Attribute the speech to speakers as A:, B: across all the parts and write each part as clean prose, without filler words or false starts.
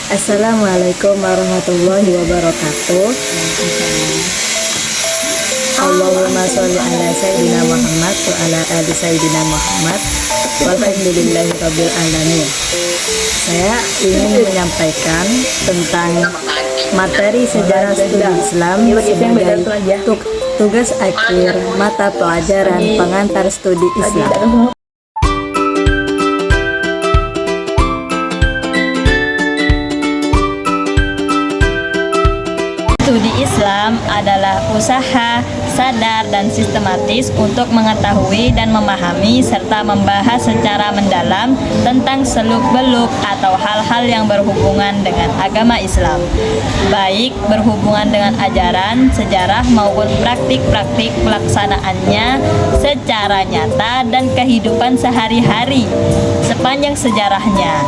A: Assalamualaikum warahmatullahi wabarakatuh. Allahumma sholli ala sayyidina Muhammad wa ala ali sayyidina Muhammad walhamdulillahi rabbil alamin. Saya ingin menyampaikan tentang materi sejarah studi Islam sebagai tugas akhir mata pelajaran pengantar studi Islam. Studi Islam adalah usaha sadar dan sistematis untuk mengetahui dan memahami serta membahas secara mendalam tentang seluk-beluk atau hal-hal yang berhubungan dengan agama Islam, baik berhubungan dengan ajaran, sejarah maupun praktik-praktik pelaksanaannya secara nyata dan kehidupan sehari-hari sepanjang sejarahnya.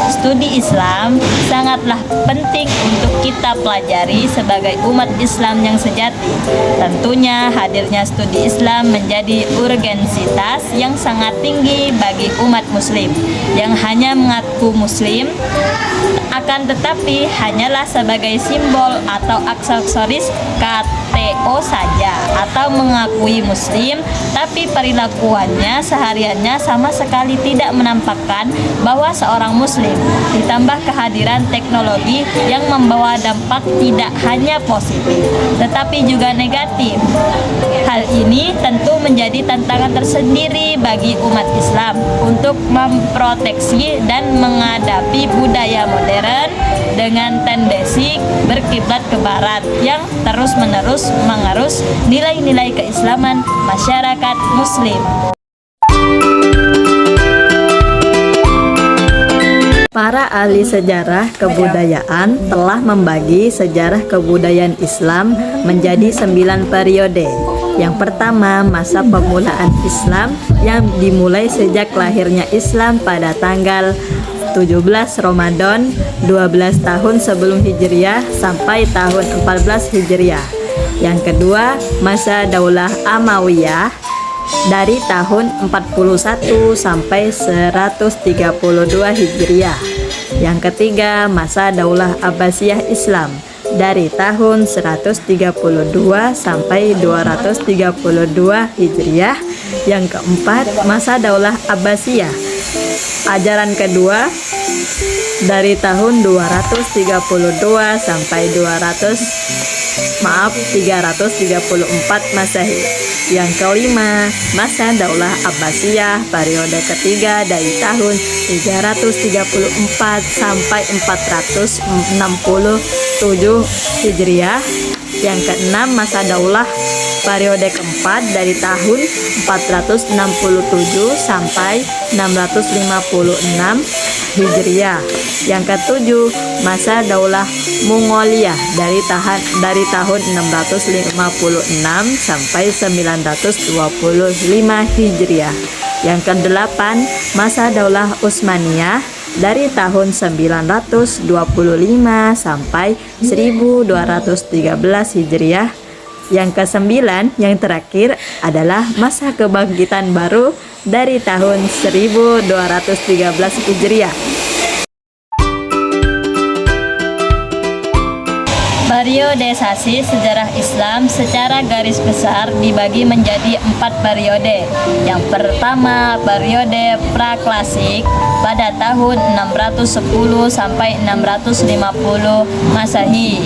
A: Studi Islam sangatlah penting untuk kita pelajari sebagai umat Islam yang sejati. Tentunya hadirnya studi Islam menjadi urgensitas yang sangat tinggi bagi umat muslim yang hanya mengaku muslim, akan tetapi hanyalah sebagai simbol atau aksesoris KTO saja, atau mengakui muslim tapi perilakuannya sehariannya sama sekali tidak menampakkan bahwa seorang muslim. Ditambah kehadiran teknologi yang membawa dampak tidak hanya positif tetapi juga negatif. Hal ini tentu menjadi tantangan tersendiri bagi umat Islam untuk memproteksi dan menghadapi budaya modern dengan tendensi berkiblat ke barat yang terus-menerus mengerus nilai-nilai keislaman masyarakat muslim. Para ahli sejarah kebudayaan telah membagi sejarah kebudayaan Islam menjadi 9 periode. Yang pertama, masa permulaan Islam yang dimulai sejak lahirnya Islam pada tanggal 17 Ramadan 12 tahun sebelum Hijriah sampai tahun 14 Hijriah. Yang kedua, masa Daulah Amawiyah dari tahun 41 sampai 132 Hijriah. Yang ketiga, masa Daulah Abbasiyah Islam dari tahun 132 sampai 232 Hijriah. Yang keempat, masa Daulah Abbasiyah ajaran kedua dari tahun 232 sampai 334 Masehi. Yang kelima, masa Daulah Abbasiyah periode ketiga dari tahun 334 sampai 467 Hijriah. Yang keenam, masa Daulah periode keempat dari tahun 467 sampai 656 Hijriah. Yang ketujuh, masa Daulah Mongolia dari tahun 656 sampai 925 Hijriah. Yang kedelapan, masa Daulah Utsmaniyah dari tahun 925 sampai 1213 Hijriah. Yang kesembilan, yang terakhir adalah masa kebangkitan baru dari tahun 1213 Hijriah. Periodisasi sejarah Islam secara garis besar dibagi menjadi 4 periode. Yang pertama, periode praklasik pada tahun 610 sampai 650 Masehi.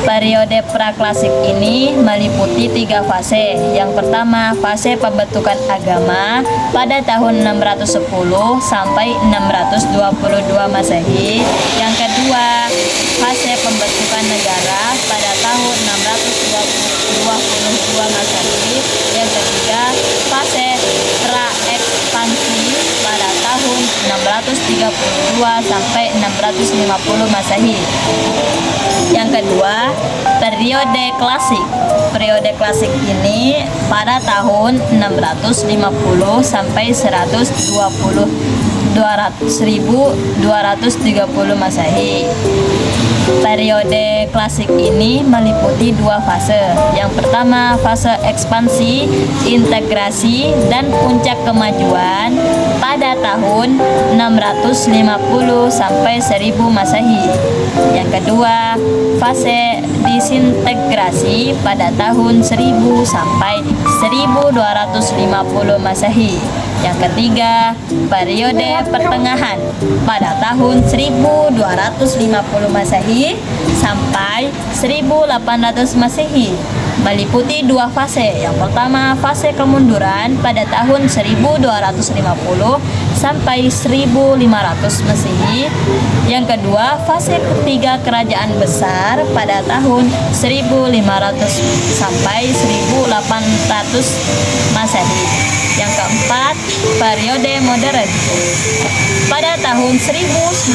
A: Periode praklasik ini meliputi 3 fase. Yang pertama, fase pembentukan agama pada tahun 610 sampai 622 Masehi. Yang kedua, fase pembentukan negara pada tahun 622 Masehi. Yang ketiga, fase pra-ekspansi pada tahun 632 sampai 650 Masehi. Yang kedua, periode klasik. Periode klasik ini pada tahun 650 sampai 1230 Masehi. Periode klasik ini meliputi dua fase. Yang pertama, fase ekspansi, integrasi, dan puncak kemajuan pada tahun 650 sampai 1000 Masehi. Yang kedua, fase disintegrasi pada tahun 1000 sampai 1250 Masehi. Yang ketiga, periode pertengahan pada tahun 1250 Masehi sampai 1800 Masehi, meliputi dua fase. Yang pertama, fase kemunduran pada tahun 1250 sampai 1500 Masehi. Yang kedua, fase ketiga kerajaan besar pada tahun 1500 sampai 1800 Masehi. Yang keempat, periode modern pada tahun 1800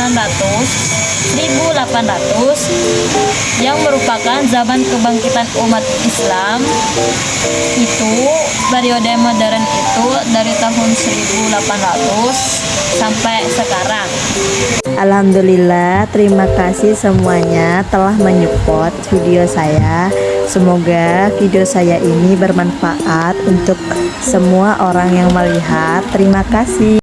A: yang merupakan zaman kebangkitan umat Islam. Itu periode modern itu dari tahun 1800 sampai sekarang.
B: Alhamdulillah, terima kasih semuanya telah menyupport video saya. Semoga video saya ini bermanfaat untuk semua orang yang melihat. Terima kasih.